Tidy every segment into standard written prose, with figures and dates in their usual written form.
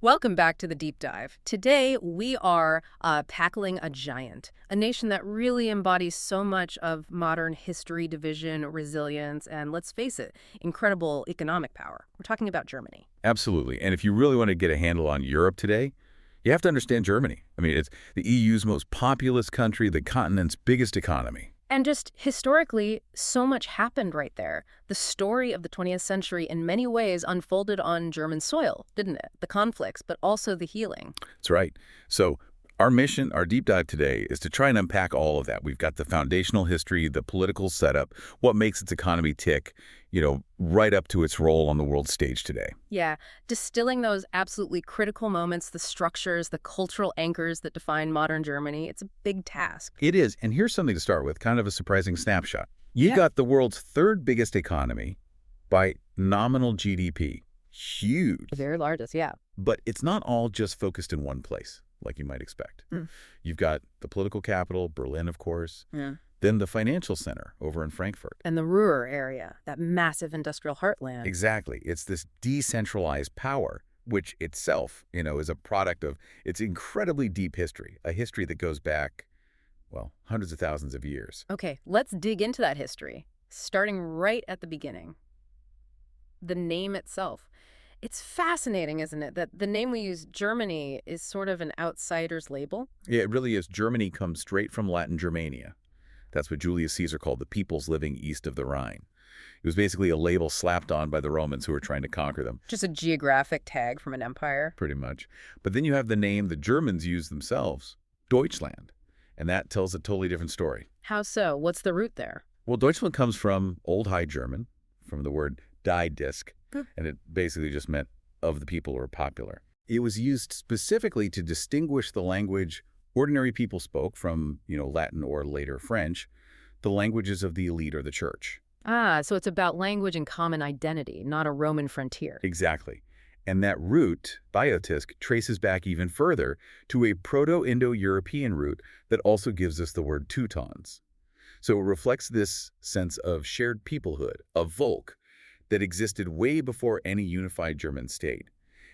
Welcome back to the deep dive. Today, we are tackling a giant, a nation that really embodies so much of modern history, division, resilience, and let's face it, incredible economic power. We're talking about Germany. Absolutely. And if you really want to get a handle on Europe today, you have to understand Germany. I mean, it's the EU's most populous country, the continent's biggest economy. And just historically, so much happened right there. The story of the 20th century in many ways unfolded on German soil, didn't it? The conflicts, but also the healing. That's right. So our mission, our deep dive today, is to try and unpack all of that. We've got the foundational history, the political setup, what makes its economy tick, right up to its role on the world stage today. Yeah, distilling those absolutely critical moments, the structures, the cultural anchors that define modern Germany, it's a big task. It is. And here's something to start with, kind of a surprising snapshot. You Yeah. got the world's third biggest economy by nominal GDP. Huge. The very largest, yeah. But it's not all just focused in one place, like you might expect. Mm. You've got the political capital, Berlin, of course, Yeah. then the financial center over in Frankfurt. And the Ruhr area, that massive industrial heartland. Exactly. It's this decentralized power, which itself, is a product of its incredibly deep history, a history that goes back, well, hundreds of thousands of years. Okay, let's dig into that history, starting right at the beginning. The name itself. It's fascinating, isn't it, that the name we use, Germany, is sort of an outsider's label? Yeah, it really is. Germany comes straight from Latin Germania. That's what Julius Caesar called the peoples living east of the Rhine. It was basically a label slapped on by the Romans who were trying to conquer them. Just a geographic tag from an empire? Pretty much. But then you have the name the Germans use themselves, Deutschland. And that tells a totally different story. How so? What's the root there? Well, Deutschland comes from Old High German, from the word die Disk, and it basically just meant of the people or popular. It was used specifically to distinguish the language ordinary people spoke from, Latin or later French, the languages of the elite or the church. Ah, so it's about language and common identity, not a Roman frontier. Exactly. And that root, biotisk, traces back even further to a Proto-Indo-European root that also gives us the word Teutons. So it reflects this sense of shared peoplehood, of Volk, that existed way before any unified German state.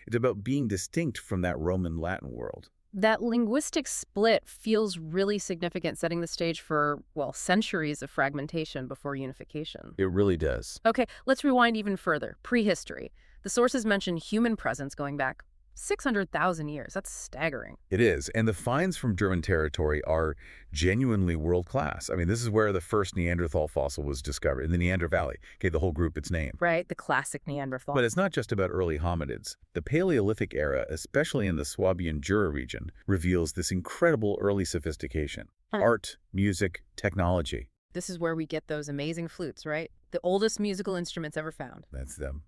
It's about being distinct from that Roman Latin world. That linguistic split feels really significant, setting the stage for, well, centuries of fragmentation before unification. It really does. Okay, let's rewind even further. Prehistory. The sources mention human presence going back 600,000 years. That's staggering. It is. And the finds from German territory are genuinely world-class. I mean, this is where the first Neanderthal fossil was discovered, in the Neander Valley, gave the whole group its name. Right, the classic Neanderthal. But it's not just about early hominids. The Paleolithic era, especially in the Swabian Jura region, reveals this incredible early sophistication. Art, music, technology. This is where we get those amazing flutes, right? The oldest musical instruments ever found. That's them.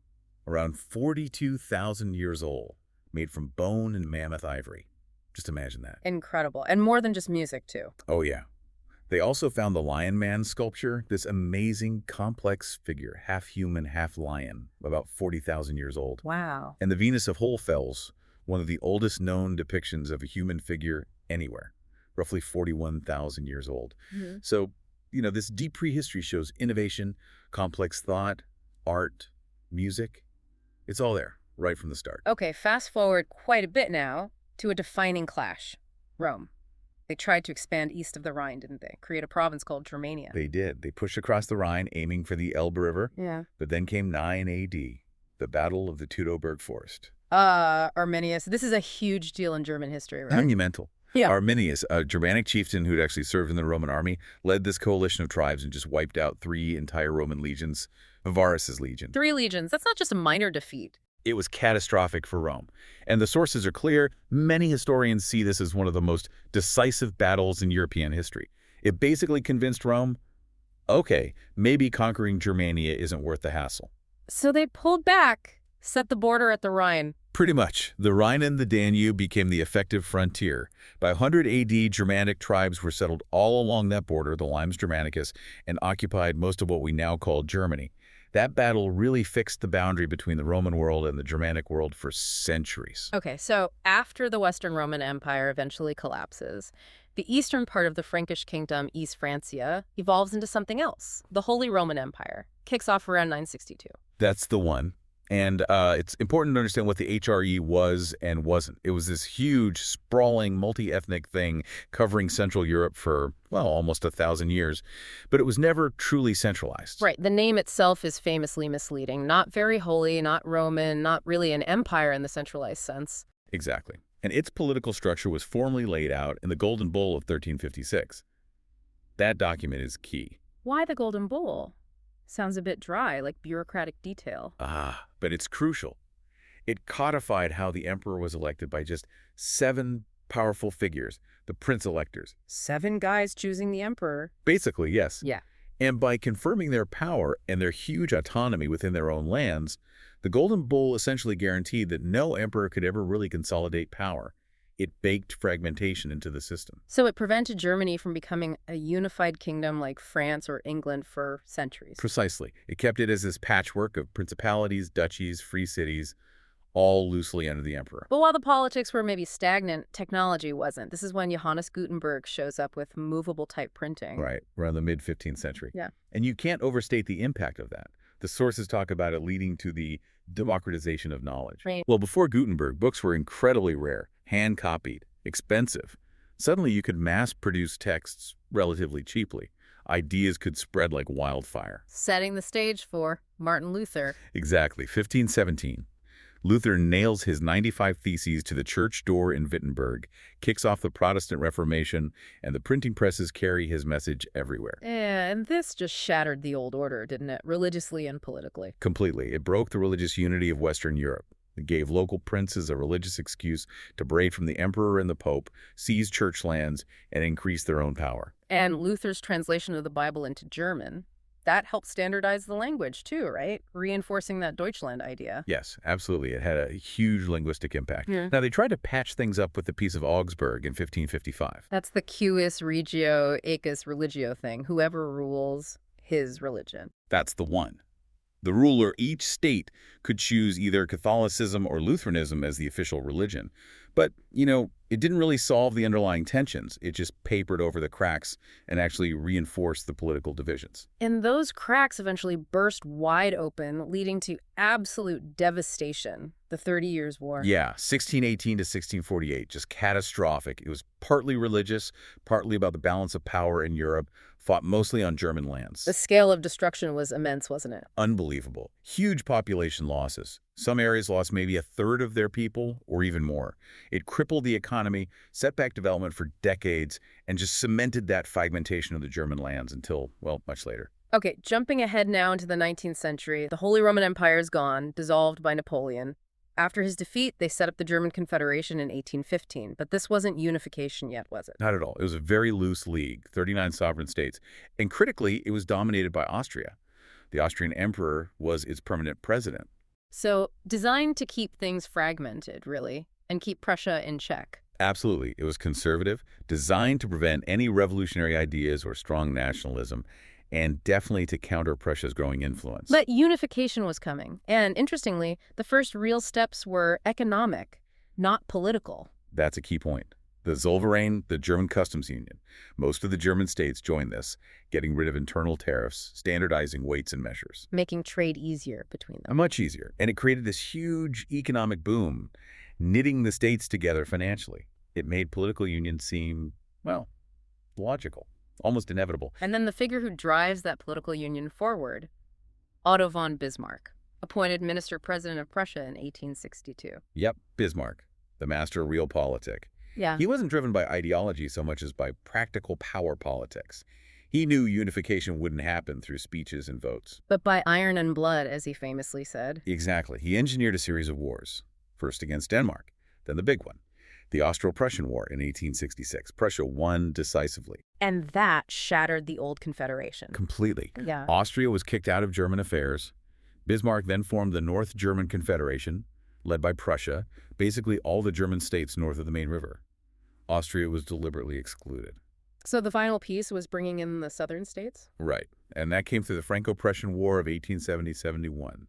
Around 42,000 years old, made from bone and mammoth ivory. Just imagine that. Incredible. And more than just music, too. Oh, yeah. They also found the Lion Man sculpture, this amazing, complex figure, half human, half lion, about 40,000 years old. Wow. And the Venus of Hohlfels, one of the oldest known depictions of a human figure anywhere, roughly 41,000 years old. Mm-hmm. So, this deep prehistory shows innovation, complex thought, art, music. It's all there, right from the start. Okay, fast forward quite a bit now to a defining clash. Rome. They tried to expand east of the Rhine, didn't they? Create a province called Germania. They did. They pushed across the Rhine, aiming for the Elbe River. Yeah. But then came 9 AD, the Battle of the Teutoburg Forest. Arminius. This is a huge deal in German history, right? Monumental. Yeah. Arminius, a Germanic chieftain who'd actually served in the Roman army, led this coalition of tribes and just wiped out 3 entire Roman legions, Varus's legion. 3 legions. That's not just a minor defeat. It was catastrophic for Rome. And the sources are clear. Many historians see this as one of the most decisive battles in European history. It basically convinced Rome, okay, maybe conquering Germania isn't worth the hassle. So they pulled back, set the border at the Rhine. Pretty much. The Rhine and the Danube became the effective frontier. By 100 AD, Germanic tribes were settled all along that border, the Limes Germanicus, and occupied most of what we now call Germany. That battle really fixed the boundary between the Roman world and the Germanic world for centuries. Okay, so after the Western Roman Empire eventually collapses, the eastern part of the Frankish kingdom, East Francia, evolves into something else. The Holy Roman Empire kicks off around 962. That's the one. And it's important to understand what the HRE was and wasn't. It was this huge, sprawling, multi-ethnic thing covering Central Europe for, well, almost 1,000 years. But it was never truly centralized. Right. The name itself is famously misleading. Not very holy, not Roman, not really an empire in the centralized sense. Exactly. And its political structure was formally laid out in the Golden Bull of 1356. That document is key. Why the Golden Bull? Sounds a bit dry, like bureaucratic detail. But it's crucial. It codified how the emperor was elected by just 7 powerful figures, the prince-electors. 7 guys choosing the emperor. Basically, yes. Yeah. And by confirming their power and their huge autonomy within their own lands, the Golden Bull essentially guaranteed that no emperor could ever really consolidate power. It baked fragmentation into the system. So it prevented Germany from becoming a unified kingdom like France or England for centuries. Precisely. It kept it as this patchwork of principalities, duchies, free cities, all loosely under the emperor. But while the politics were maybe stagnant, technology wasn't. This is when Johannes Gutenberg shows up with movable type printing. Right, around the mid-15th century. Yeah. And you can't overstate the impact of that. The sources talk about it leading to the democratization of knowledge. Right. Well, before Gutenberg, books were incredibly rare, hand-copied, expensive. Suddenly, you could mass-produce texts relatively cheaply. Ideas could spread like wildfire. Setting the stage for Martin Luther. Exactly. 1517. Luther nails his 95 Theses to the church door in Wittenberg, kicks off the Protestant Reformation, and the printing presses carry his message everywhere. Yeah, and this just shattered the old order, didn't it? Religiously and politically. Completely. It broke the religious unity of Western Europe. It gave local princes a religious excuse to braid from the emperor and the pope, seize church lands, and increase their own power. And Luther's translation of the Bible into German, that helped standardize the language too, right? Reinforcing that Deutschland idea. Yes, absolutely. It had a huge linguistic impact. Yeah. Now, they tried to patch things up with the Peace of Augsburg in 1555. That's the cuius regio, aecus religio thing. Whoever rules, his religion. That's the one. The ruler, each state, could choose either Catholicism or Lutheranism as the official religion. But, it didn't really solve the underlying tensions. It just papered over the cracks and actually reinforced the political divisions. And those cracks eventually burst wide open, leading to absolute devastation. The 30 Years' War. Yeah, 1618 to 1648, just catastrophic. It was partly religious, partly about the balance of power in Europe, fought mostly on German lands. The scale of destruction was immense, wasn't it? Unbelievable. Huge population losses. Some areas lost maybe 1/3 of their people or even more. It crippled the economy, set back development for decades, and just cemented that fragmentation of the German lands until, well, much later. Okay, jumping ahead now into the 19th century, the Holy Roman Empire is gone, dissolved by Napoleon. After his defeat, they set up the German Confederation in 1815, but this wasn't unification yet, was it? Not at all. It was a very loose league, 39 sovereign states. And critically, it was dominated by Austria. The Austrian emperor was its permanent president. So, designed to keep things fragmented, really, and keep Prussia in check. Absolutely. It was conservative, designed to prevent any revolutionary ideas or strong nationalism, and definitely to counter Prussia's growing influence. But unification was coming. And interestingly, the first real steps were economic, not political. That's a key point. The Zollverein, the German customs union. Most of the German states joined this, getting rid of internal tariffs, standardizing weights and measures. Making trade easier between them. Much easier. And it created this huge economic boom, knitting the states together financially. It made political union seem, well, logical, almost inevitable. And then the figure who drives that political union forward, Otto von Bismarck, appointed minister-president of Prussia in 1862. Yep, Bismarck, the master of realpolitik. Yeah. He wasn't driven by ideology so much as by practical power politics. He knew unification wouldn't happen through speeches and votes. But by iron and blood, as he famously said. Exactly. He engineered a series of wars, first against Denmark, then the big one, the Austro-Prussian War in 1866. Prussia won decisively. And that shattered the old confederation. Completely. Yeah. Austria was kicked out of German affairs. Bismarck then formed the North German Confederation, led by Prussia, basically all the German states north of the main river. Austria was deliberately excluded. So the final piece was bringing in the southern states? Right. And that came through the Franco-Prussian War of 1870-71.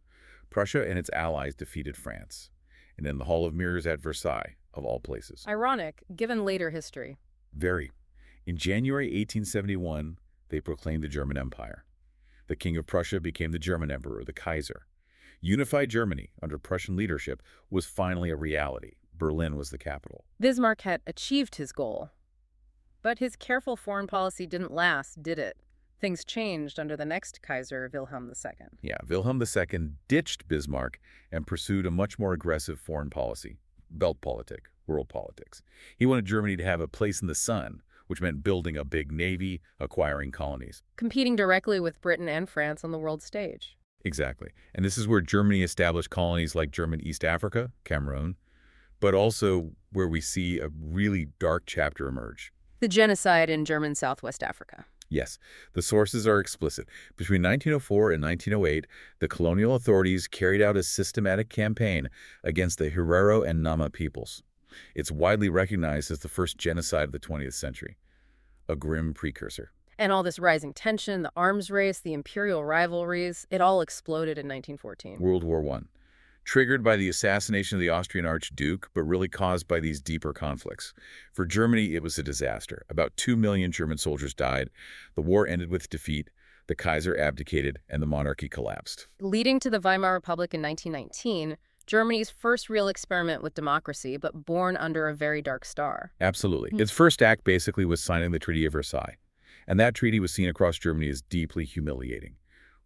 Prussia and its allies defeated France. And in the Hall of Mirrors at Versailles, of all places. Ironic, given later history. Very. In January 1871, they proclaimed the German Empire. The King of Prussia became the German Emperor, the Kaiser. Unified Germany, under Prussian leadership, was finally a reality. Berlin was the capital. Bismarck had achieved his goal. But his careful foreign policy didn't last, did it? Things changed under the next Kaiser, Wilhelm II. Yeah, Wilhelm II ditched Bismarck and pursued a much more aggressive foreign policy, Weltpolitik, world politics. He wanted Germany to have a place in the sun, which meant building a big navy, acquiring colonies. Competing directly with Britain and France on the world stage. Exactly. And this is where Germany established colonies like German East Africa, Cameroon, but also where we see a really dark chapter emerge. The genocide in German Southwest Africa. Yes, the sources are explicit. Between 1904 and 1908, the colonial authorities carried out a systematic campaign against the Herero and Nama peoples. It's widely recognized as the first genocide of the 20th century, a grim precursor. And all this rising tension, the arms race, the imperial rivalries, it all exploded in 1914. World War I. Triggered by the assassination of the Austrian Archduke, but really caused by these deeper conflicts. For Germany, it was a disaster. About 2 million German soldiers died. The war ended with defeat. The Kaiser abdicated, and the monarchy collapsed. Leading to the Weimar Republic in 1919, Germany's first real experiment with democracy, but born under a very dark star. Absolutely. Its first act basically was signing the Treaty of Versailles. And that treaty was seen across Germany as deeply humiliating.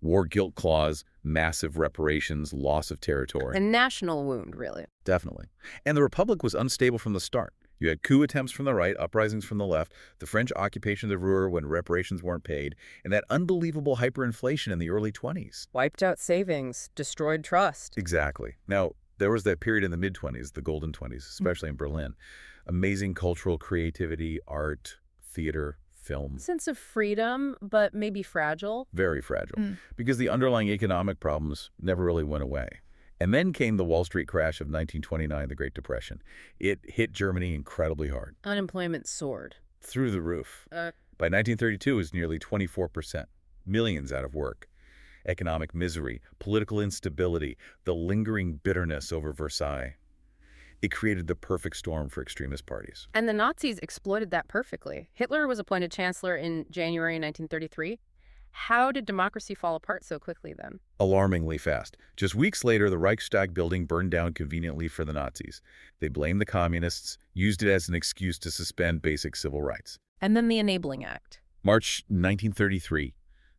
War guilt clause, massive reparations, loss of territory. A national wound, really. Definitely. And the Republic was unstable from the start. You had coup attempts from the right, uprisings from the left, the French occupation of the Ruhr when reparations weren't paid, and that unbelievable hyperinflation in the early 20s. Wiped out savings, destroyed trust. Exactly. Now, there was that period in the mid-20s, the golden 20s, especially in Berlin. Amazing cultural creativity, art, theater, film. Sense of freedom, but maybe fragile. Very fragile, because the underlying economic problems never really went away. And then came the Wall Street crash of 1929, the Great Depression. It hit Germany incredibly hard. Unemployment soared. Through the roof. By 1932, it was nearly 24%. Millions out of work. Economic misery, political instability, the lingering bitterness over Versailles. It created the perfect storm for extremist parties. And the Nazis exploited that perfectly. Hitler was appointed chancellor in January 1933. How did democracy fall apart so quickly then? Alarmingly fast. Just weeks later, the Reichstag building burned down conveniently for the Nazis. They blamed the communists, used it as an excuse to suspend basic civil rights. And then the Enabling Act. March 1933.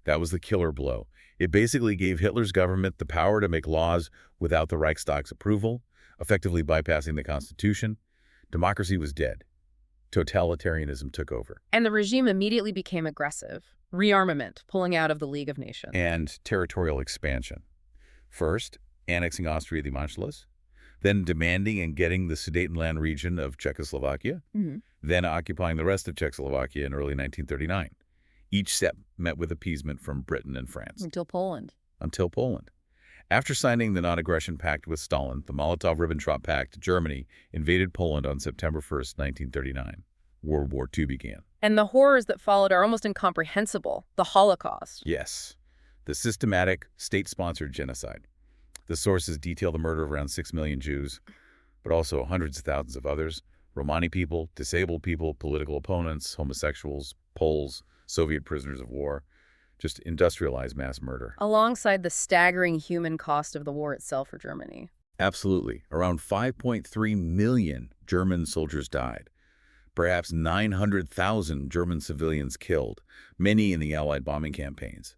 That was the killer blow. It basically gave Hitler's government the power to make laws without the Reichstag's approval, effectively bypassing the Constitution. Democracy was dead. Totalitarianism took over. And the regime immediately became aggressive. Rearmament, pulling out of the League of Nations. And territorial expansion. First, annexing Austria the Manchulas, then demanding and getting the Sudetenland region of Czechoslovakia, then occupying the rest of Czechoslovakia in early 1939. Each step met with appeasement from Britain and France. Until Poland. Until Poland. After signing the Non-Aggression Pact with Stalin, the Molotov-Ribbentrop Pact, Germany invaded Poland on September 1st, 1939. World War II began. And the horrors that followed are almost incomprehensible. The Holocaust. Yes. The systematic, state-sponsored genocide. The sources detail the murder of around 6 million Jews, but also hundreds of thousands of others. Romani people, disabled people, political opponents, homosexuals, Poles, Soviet prisoners of war. Just industrialized mass murder. Alongside the staggering human cost of the war itself for Germany. Absolutely. Around 5.3 million German soldiers died. Perhaps 900,000 German civilians killed, many in the Allied bombing campaigns.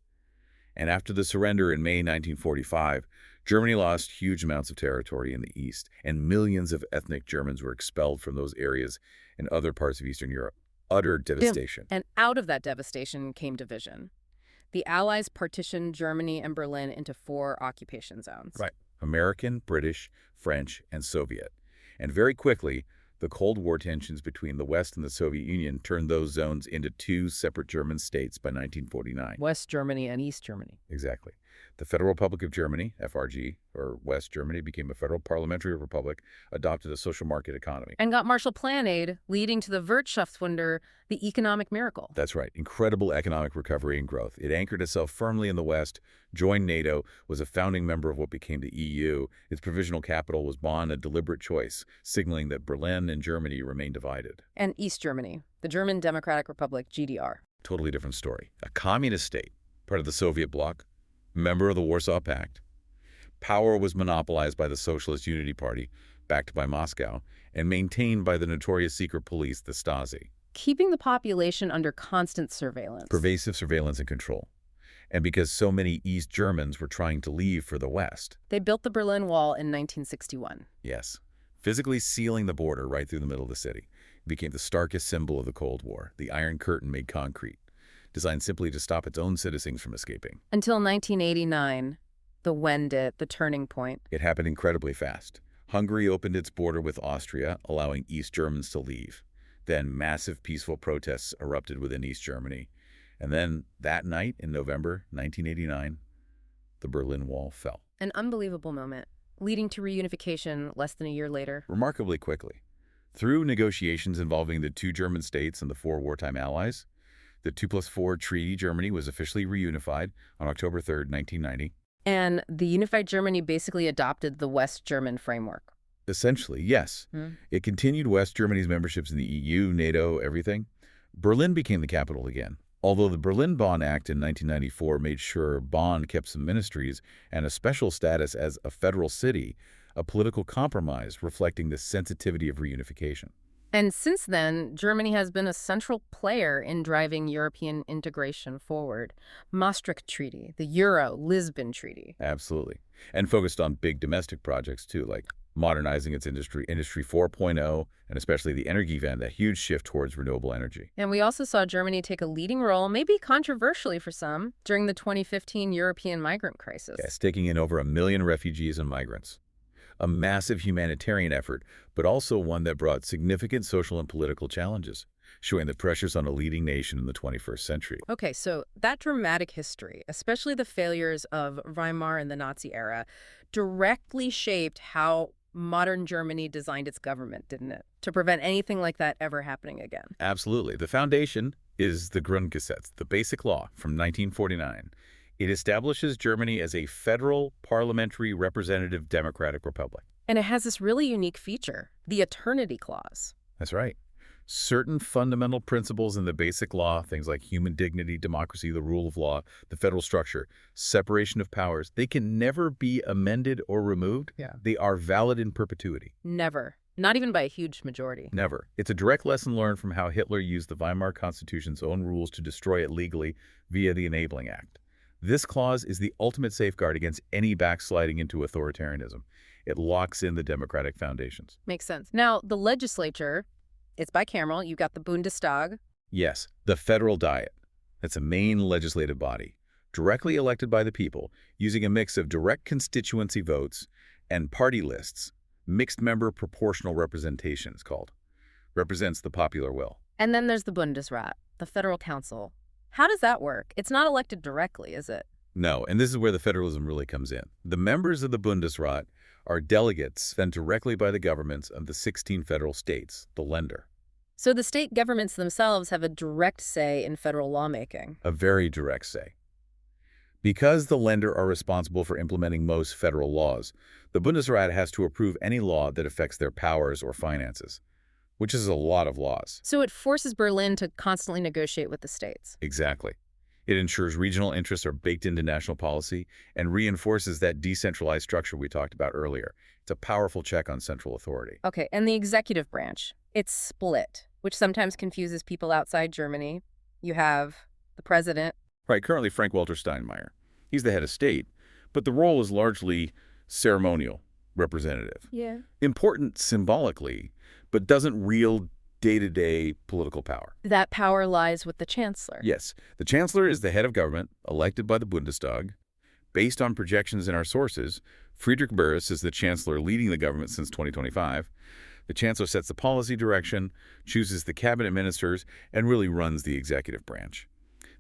And after the surrender in May 1945, Germany lost huge amounts of territory in the east, and millions of ethnic Germans were expelled from those areas in other parts of Eastern Europe. Utter devastation. And out of that devastation came division. The Allies partitioned Germany and Berlin into 4 occupation zones. Right. American, British, French, and Soviet. And very quickly, the Cold War tensions between the West and the Soviet Union turned those zones into 2 separate German states by 1949. West Germany and East Germany. Exactly. The Federal Republic of Germany, FRG, or West Germany, became a federal parliamentary republic, adopted a social market economy. And got Marshall Plan aid, leading to the Wirtschaftswunder, the economic miracle. That's right. Incredible economic recovery and growth. It anchored itself firmly in the West, joined NATO, was a founding member of what became the EU. Its provisional capital was Bonn, a deliberate choice, signaling that Berlin and Germany remained divided. And East Germany, the German Democratic Republic, GDR. Totally different story. A communist state, part of the Soviet bloc, member of the Warsaw Pact, Power was monopolized by the Socialist Unity Party, backed by Moscow, and maintained by the notorious secret police, the Stasi. Keeping the population under constant surveillance. Pervasive surveillance and control. And because so many East Germans were trying to leave for the West. They built the Berlin Wall in 1961. Yes, physically sealing the border right through the middle of the city. It became the starkest symbol of the Cold War, the Iron Curtain made concrete, designed simply to stop its own citizens from escaping. Until 1989, the Wendit, the turning point. It happened incredibly fast. Hungary opened its border with Austria, allowing East Germans to leave. Then massive peaceful protests erupted within East Germany. And then that night in November 1989, the Berlin Wall fell. An unbelievable moment, leading to reunification less than a year later. Remarkably quickly. Through negotiations involving the two German states and the four wartime allies, the 2+4 Treaty Germany was officially reunified on October 3, 1990. And the unified Germany basically adopted the West German framework. Essentially, yes. It continued West Germany's memberships in the EU, NATO, everything. Berlin became the capital again. Although the Berlin Bonn Act in 1994 made sure Bonn kept some ministries and a special status as a federal city, a political compromise reflecting the sensitivity of reunification. And since then, Germany has been a central player in driving European integration forward. Maastricht Treaty, the Euro, Lisbon Treaty. Absolutely. And focused on big domestic projects, too, like modernizing its Industry 4.0, and especially the Energiewende, that huge shift towards renewable energy. And we also saw Germany take a leading role, maybe controversially for some, during the 2015 European migrant crisis. Yes, taking in over 1 million refugees and migrants. A massive humanitarian effort, but also one that brought significant social and political challenges, showing the pressures on a leading nation in the 21st century. Okay, so that dramatic history, especially the failures of Weimar and the Nazi era, directly shaped how modern Germany designed its government, didn't it? To prevent anything like that ever happening again. Absolutely. The foundation is the Grundgesetz, the Basic Law from 1949. It establishes Germany as a federal, parliamentary, representative democratic republic. And it has this really unique feature, the Eternity Clause. That's right. Certain fundamental principles in the Basic Law, things like human dignity, democracy, the rule of law, the federal structure, separation of powers, they can never be amended or removed. Yeah. They are valid in perpetuity. Never. Not even by a huge majority. Never. It's a direct lesson learned from how Hitler used the Weimar Constitution's own rules to destroy it legally via the Enabling Act. This clause is the ultimate safeguard against any backsliding into authoritarianism. It locks in the democratic foundations. Makes sense. Now, the legislature, it's bicameral. You've got the Bundestag. Yes, the federal Diet. That's a main legislative body, directly elected by the people, using a mix of direct constituency votes and party lists. Mixed member proportional representation, it's called. Represents the popular will. And then there's the Bundesrat, the federal council. How does that work? It's not elected directly, is it? No, and this is where the federalism really comes in. The members of the Bundesrat are delegates sent directly by the governments of the 16 federal states, the Länder. So the state governments themselves have a direct say in federal lawmaking. A very direct say. Because the Länder are responsible for implementing most federal laws, the Bundesrat has to approve any law that affects their powers or finances, which is a lot of laws. So it forces Berlin to constantly negotiate with the states. Exactly. It ensures regional interests are baked into national policy and reinforces that decentralized structure we talked about earlier. It's a powerful check on central authority. Okay, and the executive branch, it's split, which sometimes confuses people outside Germany. You have the president. Right, currently Frank-Walter Steinmeier. He's the head of state, but the role is largely ceremonial, representative. Yeah. Important symbolically, but doesn't wield day-to-day political power. That power lies with the chancellor. Yes, the chancellor is the head of government, elected by the Bundestag. Based on projections in our sources, Friedrich Merz is the chancellor leading the government since 2025. The chancellor sets the policy direction, chooses the cabinet ministers, and really runs the executive branch.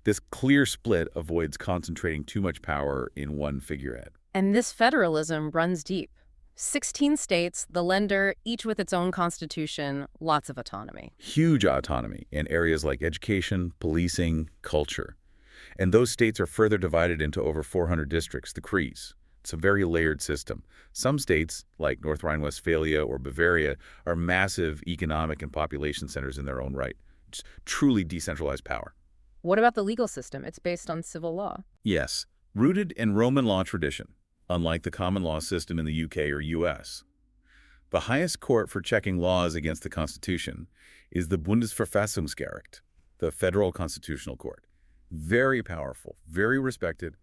This clear split avoids concentrating too much power in one figurehead. And this federalism runs deep. 16 states, the Länder, each with its own constitution, lots of autonomy. Huge autonomy in areas like education, policing, culture. And those states are further divided into over 400 districts, the Kreis. It's a very layered system. Some states, like North Rhine-Westphalia or Bavaria, are massive economic and population centers in their own right. It's truly decentralized power. What about the legal system? It's based on civil law. Yes, rooted in Roman law tradition. unlike the common law system in the UK or US. The highest court for checking laws against the Constitution is the Bundesverfassungsgericht, the Federal Constitutional Court. Very powerful, very respected.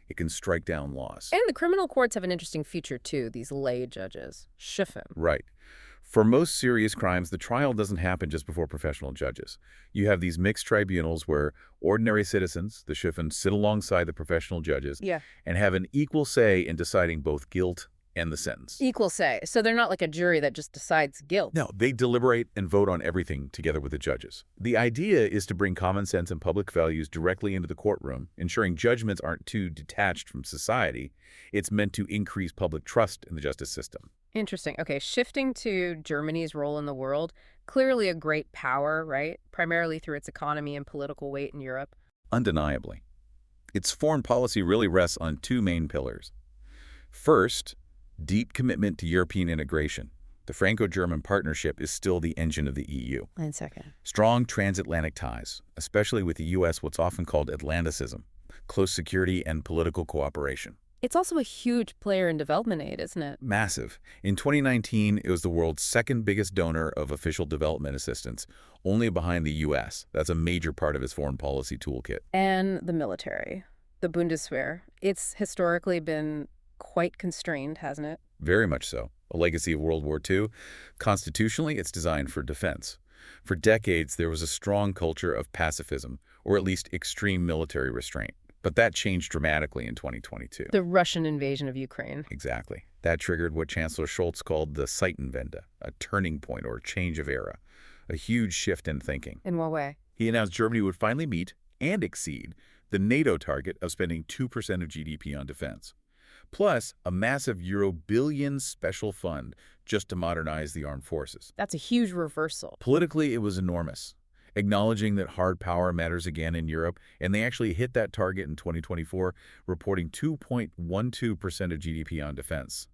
It can strike down laws. And the criminal courts have an interesting feature, too, these lay judges. Schiffen. Right. For most serious crimes, the trial doesn't happen just before professional judges. You have these mixed tribunals where ordinary citizens, the Schiffen, sit alongside the professional judges and have an equal say in deciding both guilt and the sentence. Equal say. So they're not like a jury that just decides guilt. No, they deliberate and vote on everything together with the judges. The idea is to bring common sense and public values directly into the courtroom, ensuring judgments aren't too detached from society. It's meant to increase public trust in the justice system. Interesting. Okay, shifting to Germany's role in the world, clearly a great power, right? Primarily through its economy and political weight in Europe. Undeniably. Its foreign policy really rests on two main pillars. First, deep commitment to European integration. The Franco-German partnership is still the engine of the EU. And second. Strong transatlantic ties, especially with the U.S., what's often called Atlanticism, close security and political cooperation. It's also a huge player in development aid, isn't it? Massive. In 2019, it was the world's second biggest donor of official development assistance, only behind the U.S. That's a major part of its foreign policy toolkit. And the military, the Bundeswehr. It's historically been quite constrained, hasn't it? Very much so. A legacy of World War II. Constitutionally, it's designed for defense. For decades, there was a strong culture of pacifism, or at least extreme military restraint. But that changed dramatically in 2022. The Russian invasion of Ukraine. Exactly. That triggered what Chancellor Scholz called the Zeitenwende, a turning point or change of era, a huge shift in thinking. In what way? He announced Germany would finally meet and exceed the NATO target of spending 2% of GDP on defense, plus a massive euro billion special fund just to modernize the armed forces. That's a huge reversal. Politically, it was enormous, acknowledging that hard power matters again in Europe, and they actually hit that target in 2024, reporting 2.12% of GDP on defense.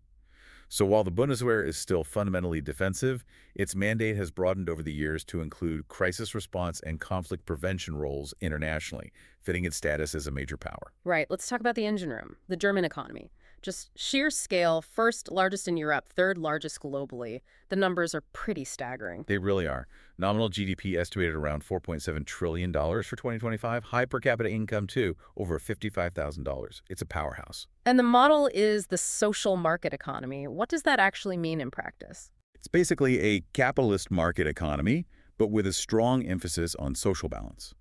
So while the Bundeswehr is still fundamentally defensive, its mandate has broadened over the years to include crisis response and conflict prevention roles internationally, fitting its status as a major power. Right. Let's talk about the engine room, the German economy. Just sheer scale, first largest in Europe, third largest globally. The numbers are pretty staggering. They really are. Nominal GDP estimated around $4.7 trillion for 2025. High per capita income, too, over $55,000. It's a powerhouse. And the model is the social market economy. What does that actually mean in practice? It's basically a capitalist market economy, but with a strong emphasis on social balance.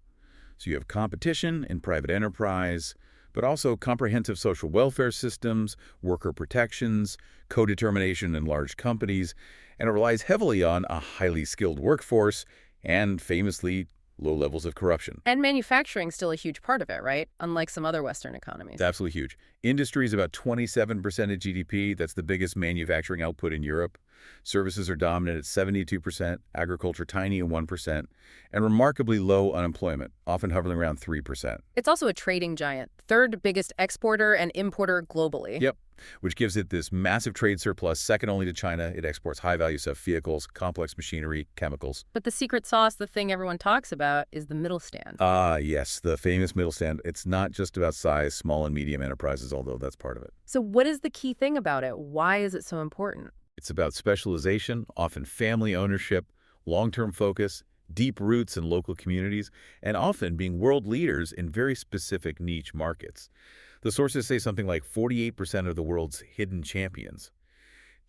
So you have competition in private enterprise, but also comprehensive social welfare systems, worker protections, co-determination in large companies, and it relies heavily on a highly skilled workforce and, famously, low levels of corruption. And manufacturing's still a huge part of it, right? Unlike some other Western economies. It's absolutely huge. Industry is about 27% of GDP. That's the biggest manufacturing output in Europe. Services are dominant at 72%, agriculture tiny at 1%, and remarkably low unemployment, often hovering around 3%. It's also a trading giant, third biggest exporter and importer globally. Yep, which gives it this massive trade surplus, second only to China. It exports high-value stuff, vehicles, complex machinery, chemicals. But the secret sauce, the thing everyone talks about, is the Mittelstand. Ah, yes, the famous Mittelstand. It's not just about size, small and medium enterprises, although that's part of it. So what is the key thing about it? Why is it so important? It's about specialization, often family ownership, long-term focus, deep roots in local communities, and often being world leaders in very specific niche markets. The sources say something like 48% of the world's hidden champions.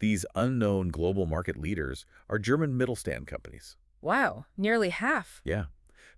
These unknown global market leaders are German Mittelstand companies. Wow, nearly half. Yeah.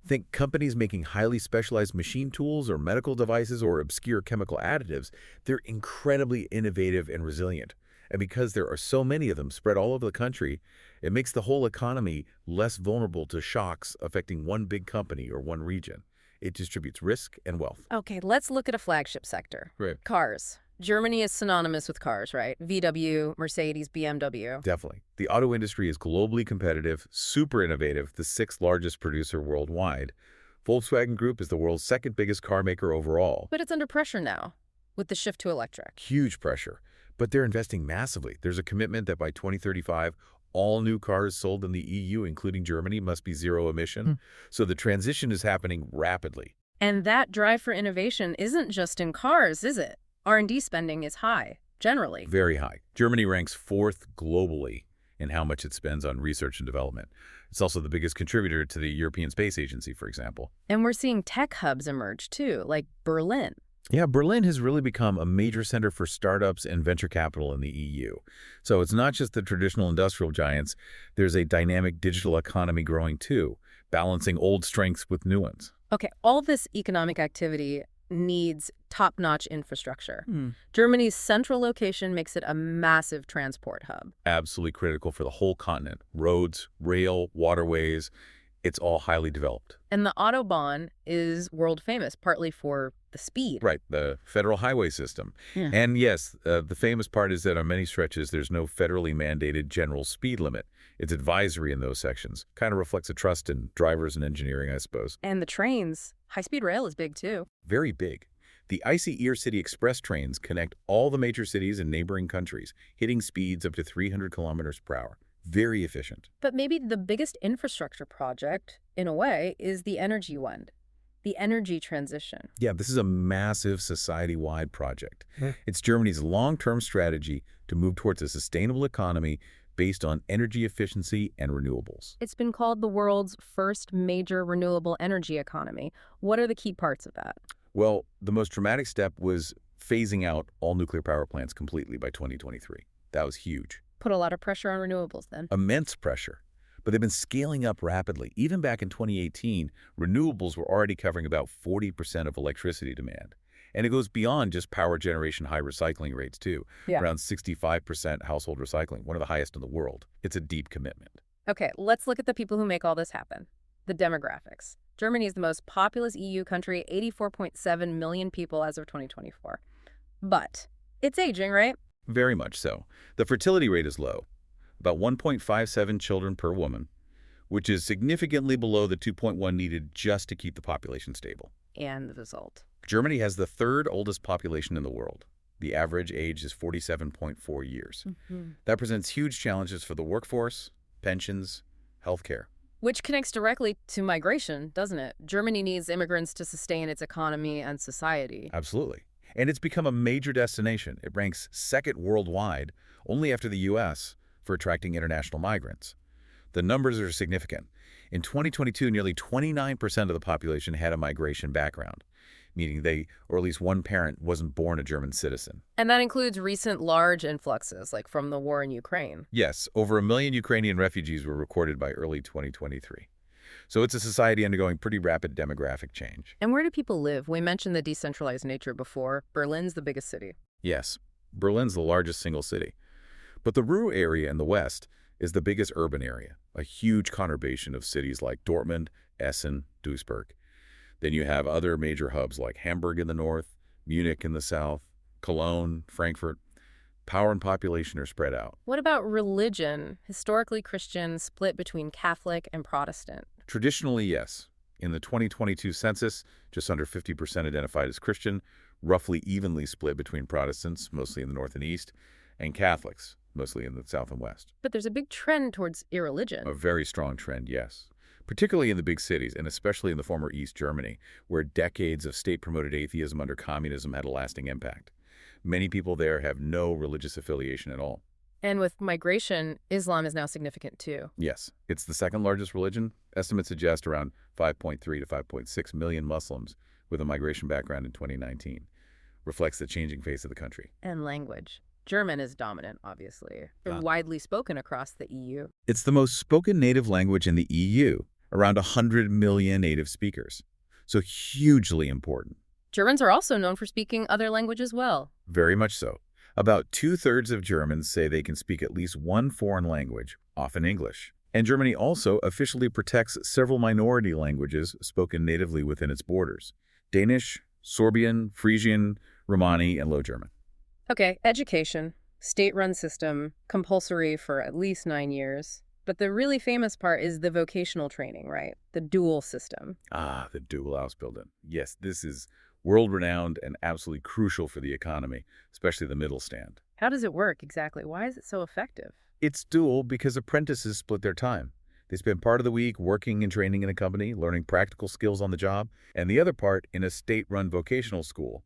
Think companies making highly specialized machine tools or medical devices or obscure chemical additives. They're incredibly innovative and resilient. And because there are so many of them spread all over the country, it makes the whole economy less vulnerable to shocks affecting one big company or one region. It distributes risk and wealth. Okay, let's look at a flagship sector. Right. Cars. Germany is synonymous with cars, right? VW, Mercedes, BMW. Definitely. The auto industry is globally competitive, super innovative, the sixth largest producer worldwide. Volkswagen Group is the world's second biggest car maker overall. But it's under pressure now, with the shift to electric. Huge pressure. But they're investing massively. There's a commitment that by 2035, all new cars sold in the EU, including Germany, must be zero emission. So the transition is happening rapidly. And that drive for innovation isn't just in cars, is it? R&D spending is high. generally. Very high. Germany ranks fourth globally in how much it spends on research and development. It's also the biggest contributor to the European Space Agency, for example. And we're seeing tech hubs emerge, too, like Berlin. Yeah, Berlin has really become a major center for startups and venture capital in the EU. So it's not just the traditional industrial giants. There's a dynamic digital economy growing too, balancing old strengths with new ones. Okay, all this economic activity needs top-notch infrastructure. Hmm. Germany's central location makes it a massive transport hub. Absolutely critical for the whole continent. Roads, rail, waterways, it's all highly developed. And the Autobahn is world famous, partly for the speed. Right, the federal highway system. Yeah. And yes, the famous part is that on many stretches, there's no federally mandated general speed limit. It's advisory in those sections. Kind of reflects a trust in drivers and engineering, I suppose. And the trains, high-speed rail is big, too. Very big. The icy Ear City Express trains connect all the major cities and neighboring countries, hitting speeds up to 300 kilometers per hour. Very efficient. But maybe the biggest infrastructure project, in a way, is the energy one, the energy transition. Yeah, this is a massive society-wide project. It's Germany's long-term strategy to move towards a sustainable economy based on energy efficiency and renewables. It's been called the world's first major renewable energy economy. What are the key parts of that? Well, the most dramatic step was phasing out all nuclear power plants completely by 2023. That was huge. Put a lot of pressure on renewables, then. Immense pressure. But they've been scaling up rapidly. Even back in 2018, renewables were already covering about 40% of electricity demand. And it goes beyond just power generation high recycling rates, too. Yeah. Around 65% household recycling, one of the highest in the world. It's a deep commitment. Okay, let's look at the people who make all this happen. The demographics. Germany is the most populous EU country, 84.7 million people as of 2024. But it's aging, right? Very much so. The fertility rate is low, about 1.57 children per woman, which is significantly below the 2.1 needed just to keep the population stable. And the result. Germany has the third oldest population in the world. The average age is 47.4 years. That presents huge challenges for the workforce, pensions, healthcare. Which connects directly to migration, doesn't it? Germany needs immigrants to sustain its economy and society. Absolutely. And it's become a major destination. It ranks second worldwide, only after the U.S., for attracting international migrants. The numbers are significant. In 2022, nearly 29% of the population had a migration background, meaning they, or at least one parent, wasn't born a German citizen. And that includes recent large influxes, like from the war in Ukraine. Yes, over 1 million Ukrainian refugees were recorded by early 2023. So it's a society undergoing pretty rapid demographic change. And where do people live? We mentioned the decentralized nature before. Berlin's the biggest city. Yes, Berlin's the largest single city. But the Ruhr area in the west is the biggest urban area, a huge conurbation of cities like Dortmund, Essen, Duisburg. Then you have other major hubs like Hamburg in the north, Munich in the south, Cologne, Frankfurt. Power and population are spread out. What about religion? Historically Christian, split between Catholic and Protestant. Traditionally, yes. In the 2022 census, just under 50% identified as Christian, roughly evenly split between Protestants, mostly in the north and east, and Catholics, mostly in the south and west. But there's a big trend towards irreligion. A very strong trend, yes. Particularly in the big cities, and especially in the former East Germany, where decades of state-promoted atheism under communism had a lasting impact. Many people there have no religious affiliation at all. And with migration, Islam is now significant too. Yes, it's the second largest religion. Estimates suggest around 5.3 to 5.6 million Muslims with a migration background in 2019. Reflects the changing face of the country. And language. German is dominant, obviously. Yeah. Widely spoken across the EU. It's the most spoken native language in the EU, around 100 million native speakers. So hugely important. Germans are also known for speaking other languages well. Very much so. About 2/3 of Germans say they can speak at least one foreign language, often English. And Germany also officially protects several minority languages spoken natively within its borders: Danish, Sorbian, Frisian, Romani, and Low German. Okay, education. State-run system, compulsory for at least 9 years. But the really famous part is the vocational training, right? The dual system. Ah, the dual Ausbildung. Yes, this is world-renowned and absolutely crucial for the economy, especially the middle stand. How does it work exactly? Why is it so effective? It's dual because apprentices split their time. They spend part of the week working and training in a company, learning practical skills on the job, and the other part in a state-run vocational school.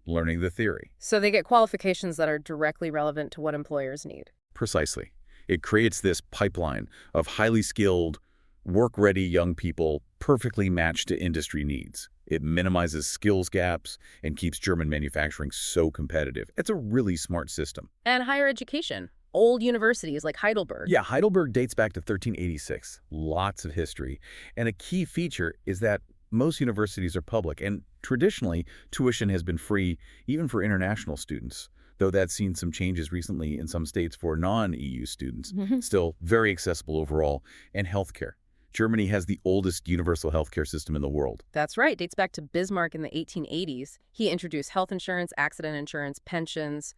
learning the theory. So they get qualifications that are directly relevant to what employers need. Precisely. It creates this pipeline of highly skilled, work-ready young people perfectly matched to industry needs. It minimizes skills gaps and keeps German manufacturing so competitive. It's a really smart system. And higher education. Old universities like Heidelberg. Yeah, Heidelberg dates back to 1386. Lots of history. And a key feature is that most universities are public, and traditionally, tuition has been free even for international students, though that's seen some changes recently in some states for non-EU students. Still very accessible overall. And healthcare. Germany has the oldest universal healthcare system in the world. That's right. Dates back to Bismarck in the 1880s. He introduced health insurance, accident insurance, pensions,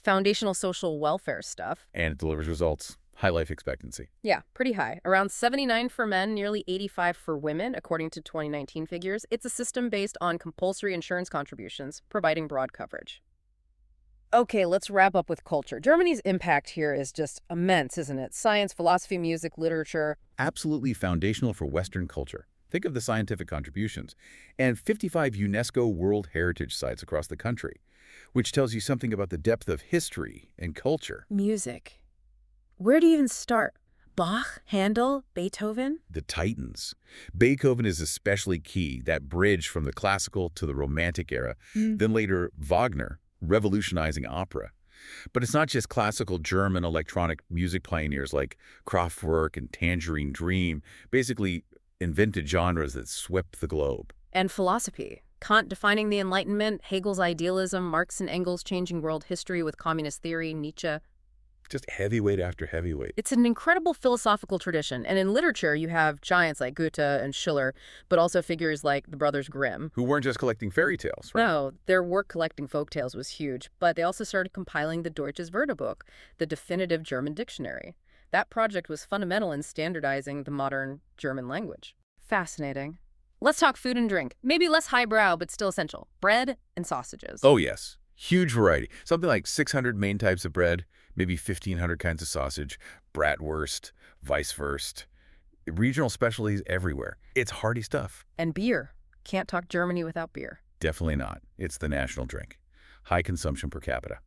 foundational social welfare stuff. And it delivers results. High life expectancy. Yeah, pretty high. Around 79 for men, nearly 85 for women, according to 2019 figures. It's a system based on compulsory insurance contributions, providing broad coverage. Okay, let's wrap up with culture. Germany's impact here is just immense, isn't it? Science, philosophy, music, literature. Absolutely foundational for Western culture. Think of the scientific contributions. And 55 UNESCO World Heritage Sites across the country, which tells you something about the depth of history and culture. Music. Where do you even start? Bach, Handel, Beethoven? The Titans. Beethoven is especially key, that bridge from the classical to the Romantic era. Then later, Wagner, revolutionizing opera. But it's not just classical German electronic music pioneers like Kraftwerk and Tangerine Dream, basically invented genres that swept the globe. And philosophy. Kant defining the Enlightenment, Hegel's idealism, Marx and Engels changing world history with communist theory, Nietzsche. Just heavyweight after heavyweight. It's an incredible philosophical tradition, and in literature you have giants like Goethe and Schiller, but also figures like the Brothers Grimm. Who weren't just collecting fairy tales, right? No, their work collecting folktales was huge, but they also started compiling the Deutsches Wörterbuch, the definitive German dictionary. That project was fundamental in standardizing the modern German language. Fascinating. Let's talk food and drink. Maybe less highbrow, but still essential. Bread and sausages. Oh, yes. Huge variety. Something like 600 main types of bread, maybe 1,500 kinds of sausage, bratwurst, weisswurst, regional specialties everywhere. It's hearty stuff. And beer. Can't talk Germany without beer. Definitely not. It's the national drink. High consumption per capita.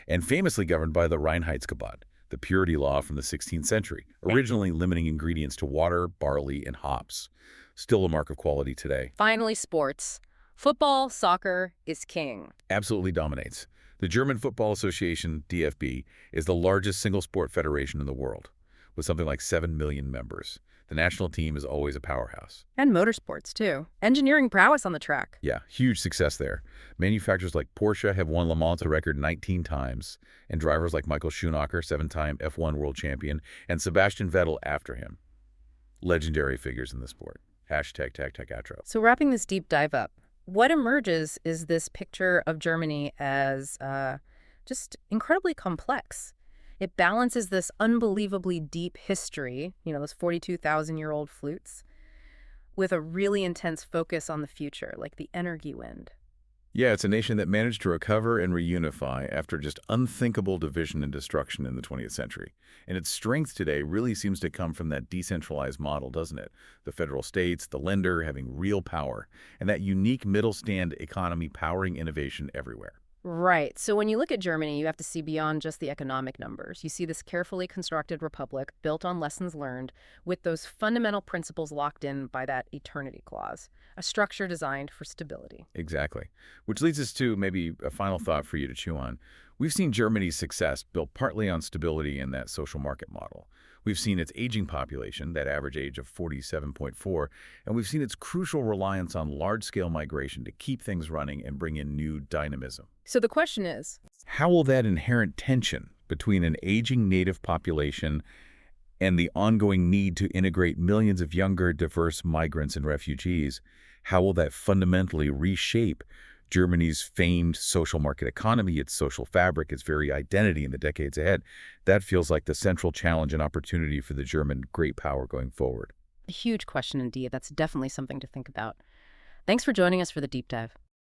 And famously governed by the Reinheitsgebot, the purity law from the 16th century, originally limiting ingredients to water, barley, and hops. Still a mark of quality today. Finally, sports. Football, soccer is king. Absolutely dominates. The German Football Association, DFB, is the largest single sport federation in the world, with something like 7 million members. The national team is always a powerhouse. And motorsports, too. Engineering prowess on the track. Yeah, huge success there. Manufacturers like Porsche have won Le Mans a record 19 times, and drivers like Michael Schumacher, 7-time F1 world champion, and Sebastian Vettel after him. Legendary figures in the sport. #TechTechAtro. So wrapping this deep dive up, what emerges is this picture of Germany as just incredibly complex. It balances this unbelievably deep history, those 42,000-year-old flutes, with a really intense focus on the future, like the Energiewende. Yeah, it's a nation that managed to recover and reunify after just unthinkable division and destruction in the 20th century. And its strength today really seems to come from that decentralized model, doesn't it? The federal states, the lender having real power, and that unique middle stand economy powering innovation everywhere. Right. So when you look at Germany, you have to see beyond just the economic numbers. You see this carefully constructed republic built on lessons learned with those fundamental principles locked in by that eternity clause, a structure designed for stability. Exactly. Which leads us to maybe a final thought for you to chew on. We've seen Germany's success built partly on stability in that social market model. We've seen its aging population, that average age of 47.4, and we've seen its crucial reliance on large-scale migration to keep things running and bring in new dynamism. So the question is, how will that inherent tension between an aging native population and the ongoing need to integrate millions of younger, diverse migrants and refugees, how will that fundamentally reshape Germany's famed social market economy, its social fabric, its very identity in the decades ahead? That feels like the central challenge and opportunity for the German great power going forward. a huge question indeed. That's definitely something to think about. Thanks for joining us for the deep dive.